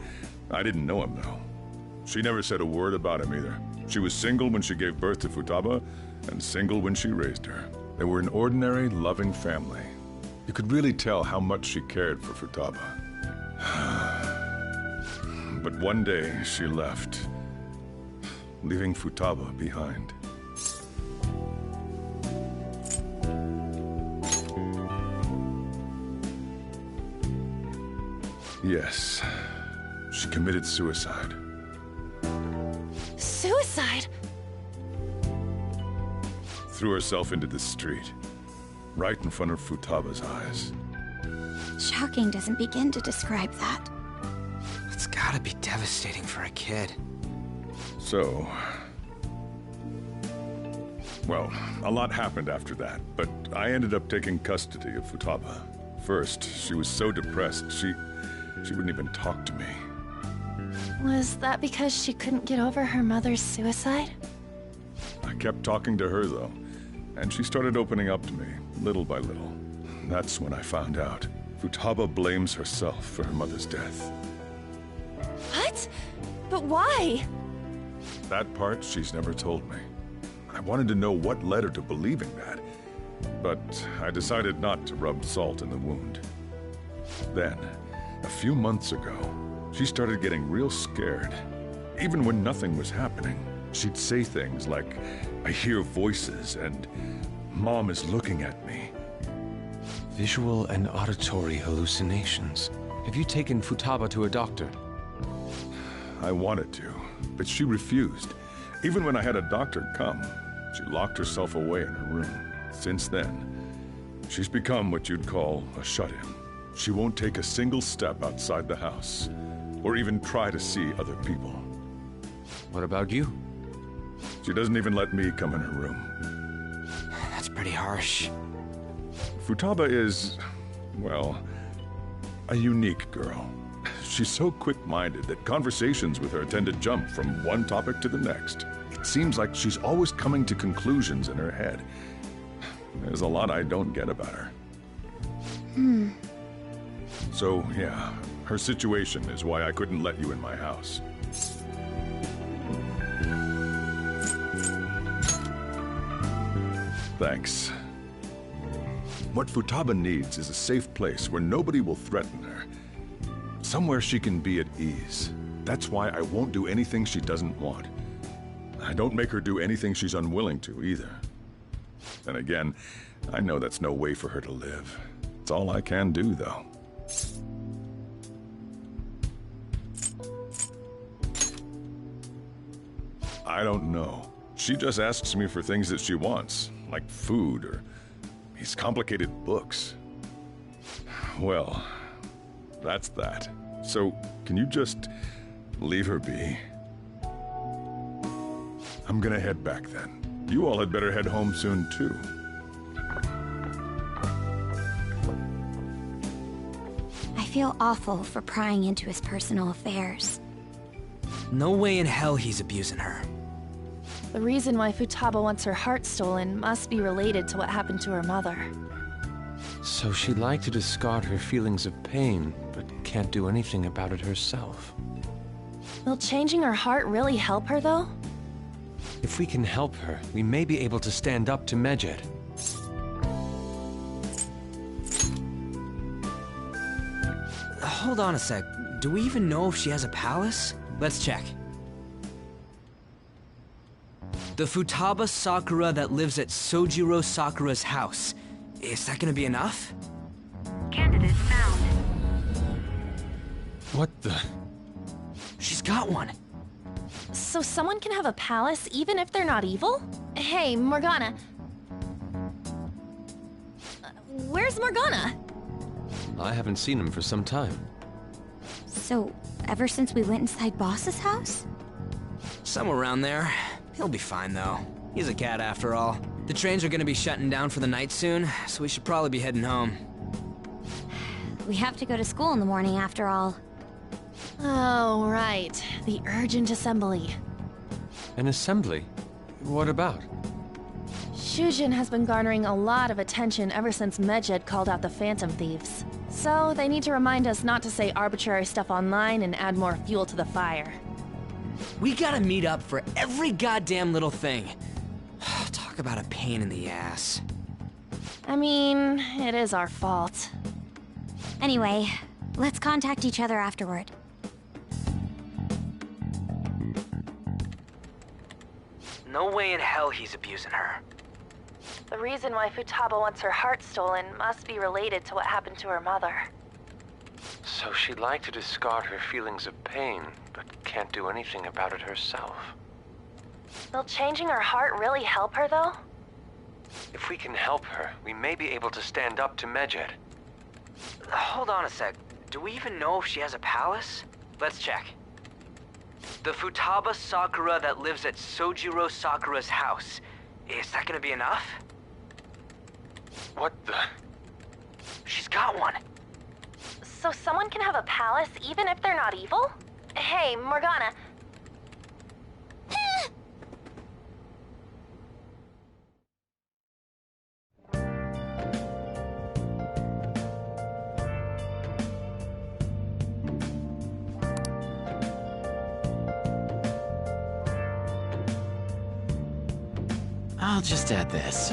I didn't know him, though. She never said a word about him, either. She was single when she gave birth to Futaba, and single when she raised her. They were an ordinary, loving family. You could really tell how much she cared for Futaba. But one day, she left, leaving Futaba behind. Yes, she committed suicide. Suicide? Threw herself into the street, right in front of Futaba's eyes. Shocking doesn't begin to describe that. It's gotta be devastating for a kid. So... well, a lot happened after that, but I ended up taking custody of Futaba. First, she was so depressed, she wouldn't even talk to me. Was that because she couldn't get over her mother's suicide? I kept talking to her, though, and she started opening up to me, little by little. That's when I found out. Futaba blames herself for her mother's death. What? But why? That part she's never told me. I wanted to know what led her to believing that, but I decided not to rub salt in the wound. Then, a few months ago, she started getting real scared. Even when nothing was happening, she'd say things like, "I hear voices," and "Mom is looking at me." Visual and auditory hallucinations. Have you taken Futaba to a doctor? I wanted to, but she refused. Even when I had a doctor come, she locked herself away in her room. Since then, she's become what you'd call a shut-in. She won't take a single step outside the house, or even try to see other people. What about you? She doesn't even let me come in her room. That's pretty harsh. Futaba is, well, a unique girl. She's so quick-minded that conversations with her tend to jump from one topic to the next. It seems like she's always coming to conclusions in her head. There's a lot I don't get about her. So, yeah, her situation is why I couldn't let you in my house. Thanks. What Futaba needs is a safe place where nobody will threaten her. Somewhere she can be at ease. That's why I won't do anything she doesn't want. I don't make her do anything she's unwilling to, either. Then again, I know that's no way for her to live. It's all I can do, though. I don't know. She just asks me for things that she wants, like food or these complicated books. Well, that's that. So, can you just leave her be? I'm gonna head back then. You all had better head home soon, too. I feel awful for prying into his personal affairs. No way in hell he's abusing her. The reason why Futaba wants her heart stolen must be related to what happened to her mother. So she'd like to discard her feelings of pain, but can't do anything about it herself. Will changing her heart really help her, though? If we can help her, we may be able to stand up to Medjed. Hold on a sec. Do we even know if she has a palace? Let's check. The Futaba Sakura that lives at Sojiro Sakura's house. Is that gonna be enough? Candidate found. What the? She's got one. So someone can have a palace even if they're not evil? Hey, Morgana. Where's Morgana? I haven't seen him for some time. So, ever since we went inside Boss's house? Somewhere around there. He'll be fine, though. He's a cat, after all. The trains are gonna be shutting down for the night soon, so we should probably be heading home. We have to go to school in the morning, after all. Oh, right. The urgent assembly. An assembly? What about? Shujin has been garnering a lot of attention ever since Medjed called out the Phantom Thieves. So, they need to remind us not to say arbitrary stuff online and add more fuel to the fire. We gotta meet up for every goddamn little thing. Talk about a pain in the ass. I mean, it is our fault. Anyway, let's contact each other afterward. No way in hell he's abusing her. The reason why Futaba wants her heart stolen must be related to what happened to her mother. So she'd like to discard her feelings of pain, but can't do anything about it herself. Will changing her heart really help her, though? If we can help her, we may be able to stand up to Medjed. Hold on a sec. Do we even know if she has a palace? Let's check. The Futaba Sakura that lives at Sojiro Sakura's house. Is that gonna be enough? What the? She's got one. So someone can have a palace even if they're not evil? Hey, Morgana. I'll just add this.